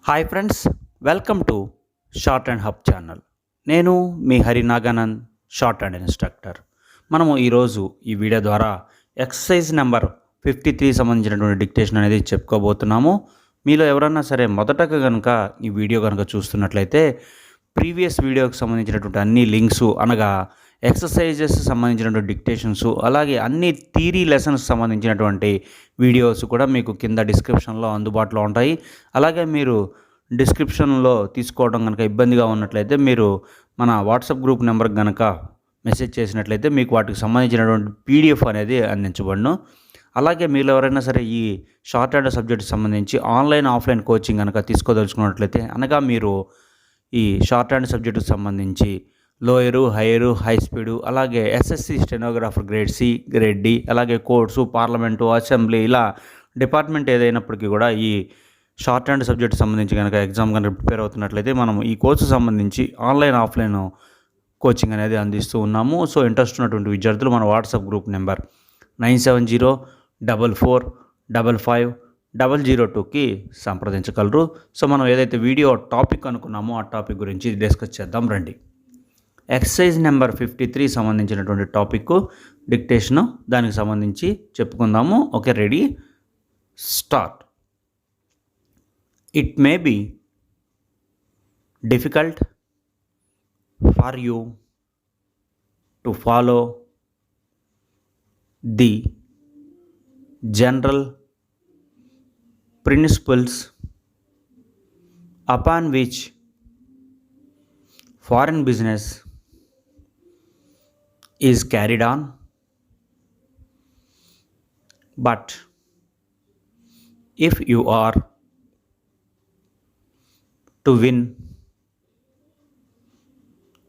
Hi friends, welcome to short and hub channel. నేను మీ హరినాగానంద్, short and instructor. మనము ఈరోజు ఈ వీడియో ద్వారా ఎక్సర్సైజ్ నెంబర్ 53 సంబంధించినటువంటి డిక్టేషన్ అనేది చెప్పుకోబోతున్నాము. మీలో ఎవరన్నా సరే మొదటగా కనుక ఈ వీడియో కనుక చూస్తున్నట్లయితే ప్రీవియస్ వీడియోకి సంబంధించినటువంటి అన్ని లింక్స్ అనగా ఎక్సర్సైజెస్ సంబంధించినటువంటి డిక్టేషన్స్, అలాగే అన్ని థియరీ లెసన్స్ సంబంధించినటువంటి వీడియోస్ కూడా మీకు కింద డిస్క్రిప్షన్లో అందుబాటులో ఉంటాయి. అలాగే మీరు డిస్క్రిప్షన్లో తీసుకోవడం కనుక ఇబ్బందిగా ఉన్నట్లయితే మీరు మన వాట్సాప్ గ్రూప్ నెంబర్కి కనుక మెసేజ్ చేసినట్లయితే మీకు వాటికి సంబంధించినటువంటి పీడిఎఫ్ అనేది అందించబడును. అలాగే మీలో ఎవరైనా సరే ఈ షార్ట్ హ్యాండ్ సబ్జెక్ట్ సంబంధించి ఆన్లైన్ ఆఫ్లైన్ కోచింగ్ కనుక తీసుకోదలుచుకున్నట్లయితే అనగా మీరు ఈ షార్ట్ హ్యాండ్ సబ్జెక్టుకు సంబంధించి లోయరు, హైయరు, హై స్పీడు, అలాగే SSC stenographer grade C, grade D, అలాగే కోర్ట్సు, పార్లమెంటు, అసెంబ్లీ ఇలా డిపార్ట్మెంట్ ఏదైనప్పటికీ కూడా ఈ షార్ట్ హ్యాండ్ సబ్జెక్ట్ సంబంధించి కనుక ఎగ్జామ్ కనుక ప్రిపేర్ అవుతున్నట్లయితే మనం ఈ కోర్సు సంబంధించి ఆన్లైన్ ఆఫ్లైన్ కోచింగ్ అనేది అందిస్తూ ఉన్నాము. సో ఇంట్రెస్ట్ ఉన్నటువంటి విద్యార్థులు మన వాట్సాప్ గ్రూప్ నెంబర్ 9704555002కి సంప్రదించగలరు. సో మనం ఏదైతే వీడియో టాపిక్ అనుకున్నామో ఆ టాపిక్ గురించి డిస్కస్ చేద్దాం రండి. ఎక్సర్సైజ్ నెంబర్ 53 సంబంధించినటువంటి టాపిక్ డిక్టేషను, దానికి సంబంధించి చెప్పుకుందాము. Okay, ready, start. It may be difficult for you to follow the general principles upon which foreign business is carried on, but if you are to win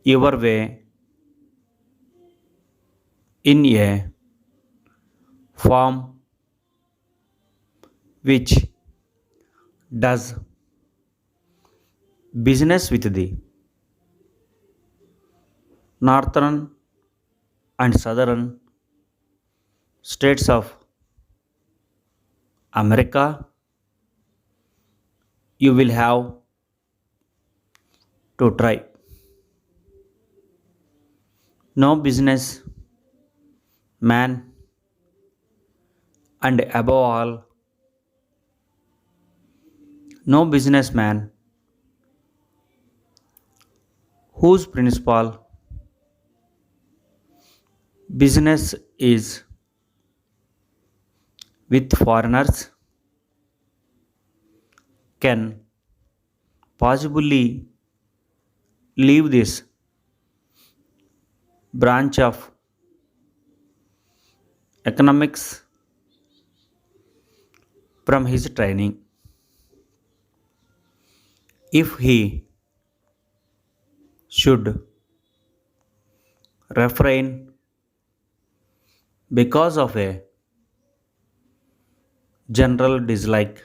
your way in a form which does business with the northern and southern states of America, you will have to try. No business man, and above all, no businessman whose principal business is with foreigners can possibly leave this branch of economics from his training if he should refrain because of a general dislike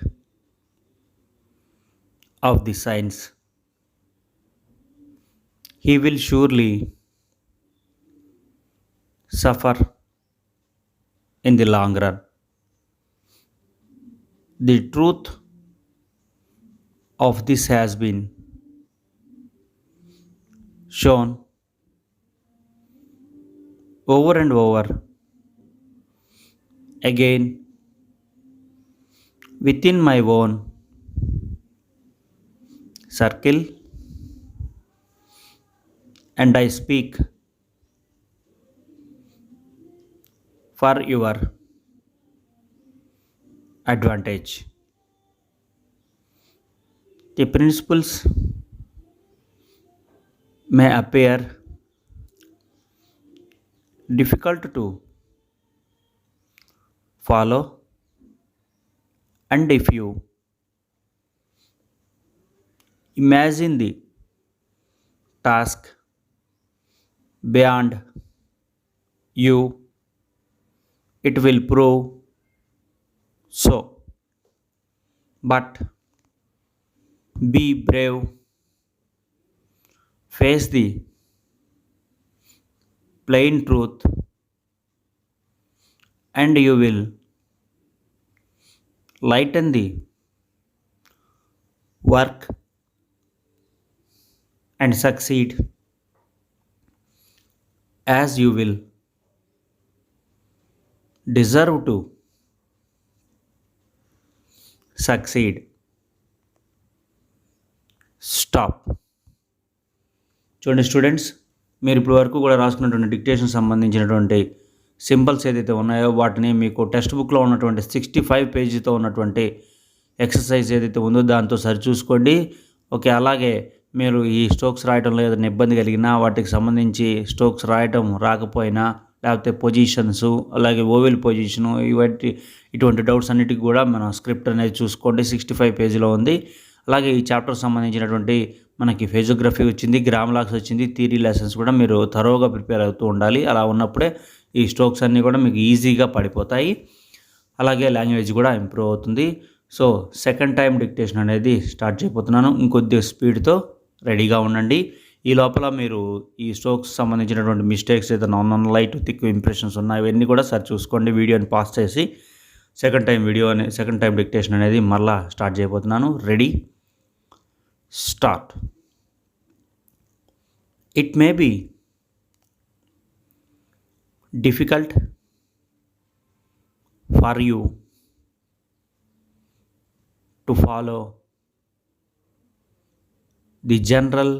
of the science. He will surely suffer in the long run. The truth of this has been shown over and over again within my own circle, and I speak for your advantage. The principles may appear difficult to follow, and if you imagine the task beyond you, it will prove so. But be brave, face the plain truth, and you will lighten the work and succeed as you will deserve to succeed. Stop. చూడండి students, మీరు ఇప్పుడు వరకు కూడా రాసుకున్నటువంటి dictation సంబంధించినటువంటి symbols ఏదైతే ఉన్నాయో వాటిని మీకు టెక్స్ట్ బుక్లో ఉన్నటువంటి 65 పేజీతో ఉన్నటువంటి ఎక్సర్సైజ్ ఏదైతే ఉందో దాంతో సరిచూసుకోండి. ఓకే, అలాగే మీరు ఈ స్ట్రోక్స్ రాయడంలో ఏదైనా ఇబ్బంది కలిగినా, వాటికి సంబంధించి స్ట్రోక్స్ రాయటం రాకపోయినా, లేకపోతే పొజిషన్స్, అలాగే ఓవెల్ పొజిషను, ఇటువంటి డౌట్స్ అన్నిటికీ కూడా మన స్క్రిప్ట్ అనేది చూసుకోండి. 65 పేజీలో ఉంది. అలాగే ఈ చాప్టర్ సంబంధించినటువంటి మనకి ఫిజియోగ్రఫీ వచ్చింది, గ్రామలాక్స్ వచ్చింది, థియరీ లెసన్స్ కూడా మీరు థరోగా ప్రిపేర్ అవుతూ ఉండాలి. అలా ఉన్నప్పుడే ఈ స్ట్రోక్స్ అన్నీ కూడా మీకు ఈజీగా పడిపోతాయి. అలాగే లాంగ్వేజ్ కూడా ఇంప్రూవ్ అవుతుంది. సో సెకండ్ టైం డిక్టేషన్ అనేది స్టార్ట్ చేయబోతున్నాను. ఇంకొద్ది స్పీడ్తో రెడీగా ఉండండి. ఈ లోపల మీరు ఈ స్ట్రోక్స్ సంబంధించినటువంటి మిస్టేక్స్ ఏదైనా లైట్ థిక్ ఇంప్రెషన్స్ ఉన్నాయి, ఇవన్నీ కూడా సరి చూసుకోండి. వీడియోని పాస్ చేసి సెకండ్ టైం డిక్టేషన్ అనేది మళ్ళా స్టార్ట్ చేయబోతున్నాను. Ready, start. It may be difficult for you to follow the general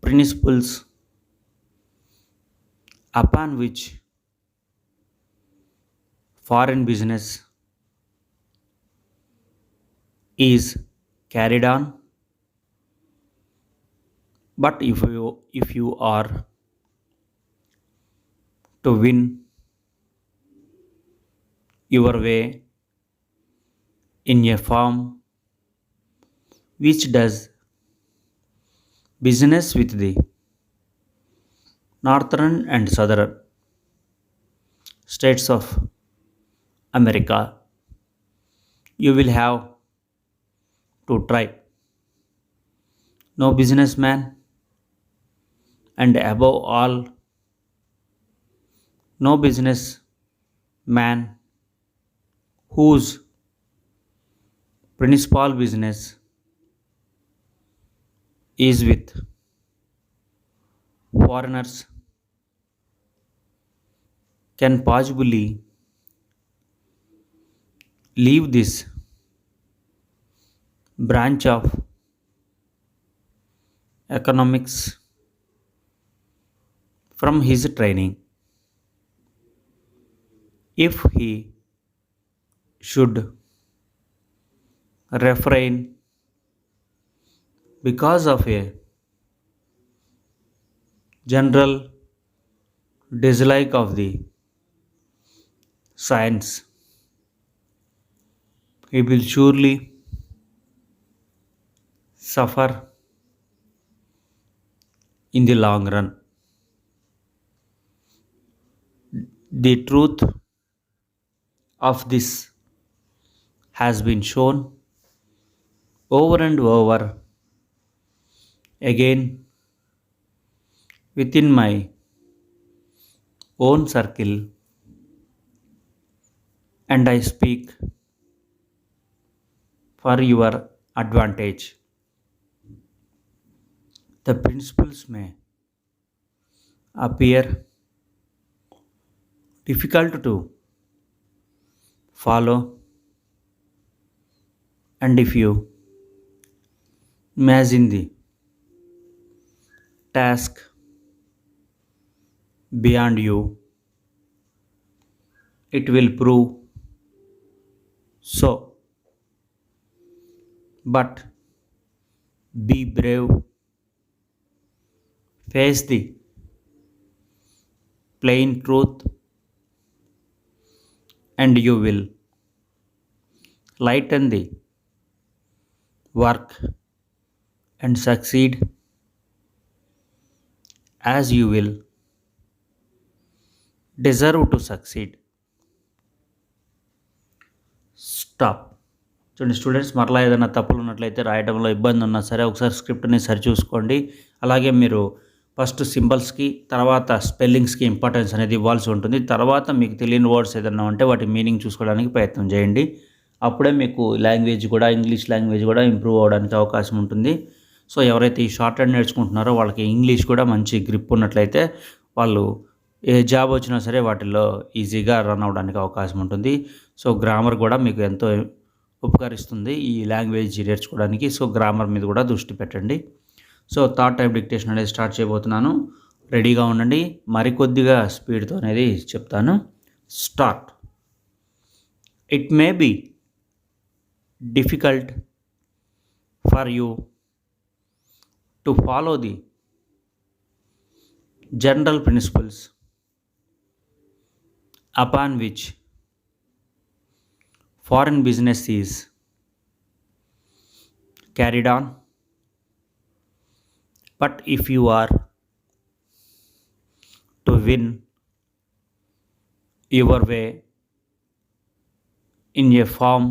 principles upon which foreign business is carried on. But if you are to win your way in a firm which does business with the northern and southern states of America, you will have to try. No businessman, and above all, no business man whose principal business is with foreigners can possibly leave this branch of economics from his training. If he should refrain because of a general dislike of the science, he will surely suffer in the long run. The truth of this has been shown over and over again within my own circle, and I speak for your advantage. The principles may appear difficult to follow, and if you imagine the task beyond you, it will prove so. But be brave, face the plain truth, and you will lighten the work and succeed as you will deserve to succeed. Stop. చూడండి students, మరలా ఏదైనా తప్పులు ఉన్నట్లయితే రాయడంలో ఇబ్బంది ఉన్నా సరే ఒకసారి స్క్రిప్ట్ని సరిచూసుకోండి. అలాగే మీరు ఫస్ట్ సింబల్స్కి తర్వాత స్పెల్లింగ్స్కి ఇంపార్టెన్స్ అనేది ఇవ్వాల్సి ఉంటుంది. తర్వాత మీకు తెలియని వర్డ్స్ ఏదైనా ఉంటే వాటి మీనింగ్ చూసుకోవడానికి ప్రయత్నం చేయండి. అప్పుడే మీకు లాంగ్వేజ్ కూడా ఇంగ్లీష్ లాంగ్వేజ్ కూడా ఇంప్రూవ్ అవ్వడానికి అవకాశం ఉంటుంది. సో ఎవరైతే ఈ షార్ట్ హ్యాండ్ నేర్చుకుంటున్నారో వాళ్ళకి ఇంగ్లీష్ కూడా మంచి గ్రిప్ ఉన్నట్లయితే వాళ్ళు ఏ జాబ్ వచ్చినా సరే వాటిల్లో ఈజీగా రన్ అవ్వడానికి అవకాశం ఉంటుంది. సో గ్రామర్ కూడా మీకు ఎంతో ఉపకరిస్తుంది ఈ లాంగ్వేజ్ నేర్చుకోవడానికి. సో గ్రామర్ మీద కూడా దృష్టి పెట్టండి. సో థర్డ్ టైప్ డిక్టేషన్ అనేది స్టార్ట్ చేయబోతున్నాను. రెడీగా ఉండండి. మరికొద్దిగా స్పీడ్తో అనేది చెప్తాను. Start. It may be difficult for you to follow the general principles upon which foreign business is carried on, but if you are to win your way in a form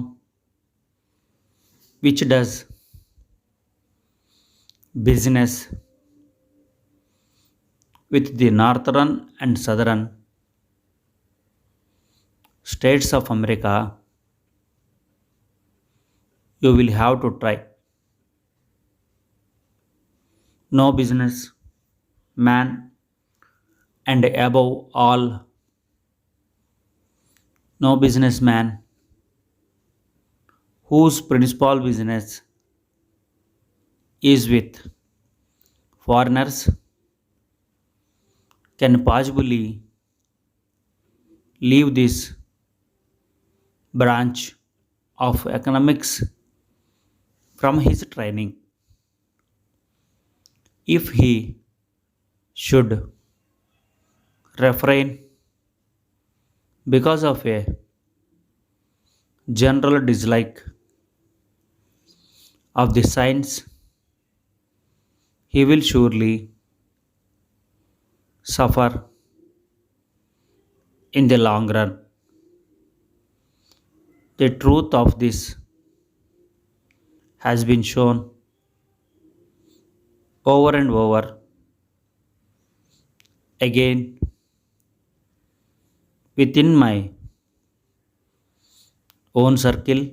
which does business with the northern and southern states of America, you will have to try. No business man, and above all, no businessman whose principal business is with foreigners can possibly leave this branch of economics from his training. If he should refrain because of a general dislike of the science, he will surely suffer in the long run. The truth of this has been shown over and over again within my own circle,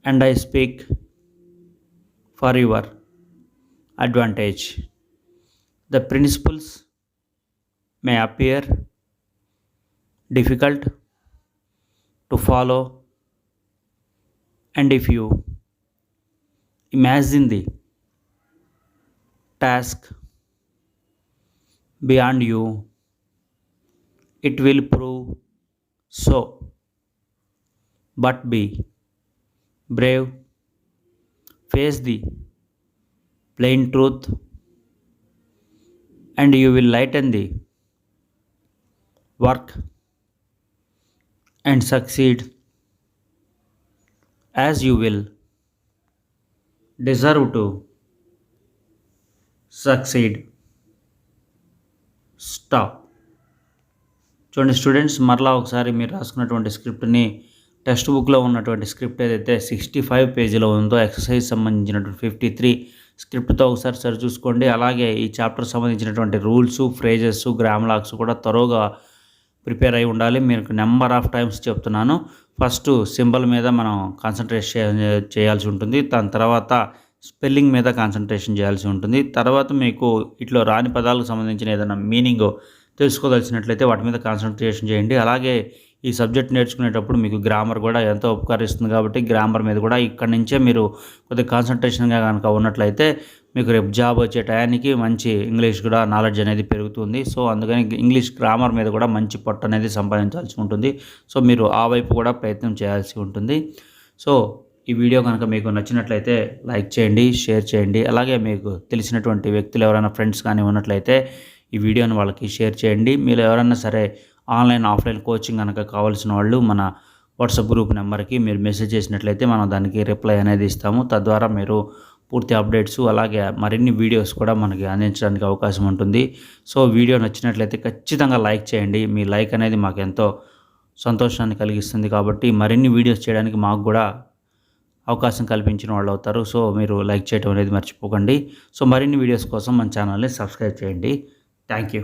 and I speak for your advantage. The principles may appear difficult to follow, and if you imagine the task beyond you, it will prove so. But be brave, face the plain truth, and you will lighten the work and succeed, as you will deserve to succeed. Stop. చూడండి students, మరలా ఒకసారి మీరు రాసుకున్నటువంటి స్క్రిప్ట్ని text బుక్లో ఉన్నటువంటి script ఏదైతే 65 పేజీలో ఉందో exercise సంబంధించినటువంటి 53 స్క్రిప్ట్తో ఒకసారి సరి చూసుకోండి. అలాగే ఈ చాప్టర్ సంబంధించినటువంటి రూల్స్, ఫ్రేజెస్, గ్రామ్ లాక్స్ కూడా త్వరగా ప్రిపేర్ అయి ఉండాలి. మీకు నెంబర్ ఆఫ్ టైమ్స్ చెప్తున్నాను. ఫస్ట్ సింబల్ మీద మనం కాన్సన్ట్రేట్ చేయాల్సి ఉంటుంది. దాని తర్వాత స్పెల్లింగ్ మీద కాన్సన్ట్రేషన్ చేయాల్సి ఉంటుంది. తర్వాత మీకు ఇట్లా రాని పదాలకు సంబంధించిన ఏదైనా మీనింగ్ తెలుసుకోదలిసినట్లయితే వాటి మీద కాన్సన్ట్రేషన్ చేయండి. అలాగే ఈ సబ్జెక్ట్ నేర్చుకునేటప్పుడు మీకు గ్రామర్ కూడా ఎంతో ఉపకరిస్తుంది కాబట్టి గ్రామర్ మీద కూడా ఇక్కడి నుంచే మీరు కొద్దిగా కాన్సన్ట్రేషన్గా కనుక ఉన్నట్లయితే మీకు రేపు జాబ్ వచ్చే టయానికి మంచి ఇంగ్లీష్ కూడా నాలెడ్జ్ అనేది పెరుగుతుంది. సో అందుకని ఇంగ్లీష్ గ్రామర్ మీద కూడా మంచి పట్టు అనేది సంపాదించాల్సి ఉంటుంది. సో మీరు ఆ వైపు కూడా ప్రయత్నం చేయాల్సి ఉంటుంది. సో ఈ వీడియో కనుక మీకు నచ్చినట్లయితే లైక్ చేయండి, షేర్ చేయండి. అలాగే మీకు తెలిసినటువంటి వ్యక్తులు ఎవరైనా ఫ్రెండ్స్ కానీ ఉన్నట్లయితే ఈ వీడియోని వాళ్ళకి షేర్ చేయండి. మీరు ఎవరైనా సరే ఆన్లైన్, ఆఫ్లైన్ కోచింగ్ కనుక కావాల్సిన వాళ్ళు మన వాట్సాప్ గ్రూప్ నెంబర్కి మీరు మెసేజ్ చేసినట్లయితే మనం దానికి రిప్లై అనేది ఇస్తాము. తద్వారా మీరు పూర్తి అప్డేట్స్ అలాగే మరిన్ని వీడియోస్ కూడా మనకి అందించడానికి అవకాశం ఉంటుంది. సో వీడియో నచ్చినట్లయితే ఖచ్చితంగా లైక్ చేయండి. మీ లైక్ అనేది మాకు ఎంతో సంతోషాన్ని కలిగిస్తుంది. కాబట్టి మరిన్ని వీడియోస్ చేయడానికి మాకు కూడా అవకాశం కల్పించిన వాళ్ళు అవుతారు. సో మీరు లైక్ చేయడం అనేది మర్చిపోకండి. సో మరిన్ని వీడియోస్ కోసం మన ఛానల్ని సబ్స్క్రైబ్ చేయండి. Thank you.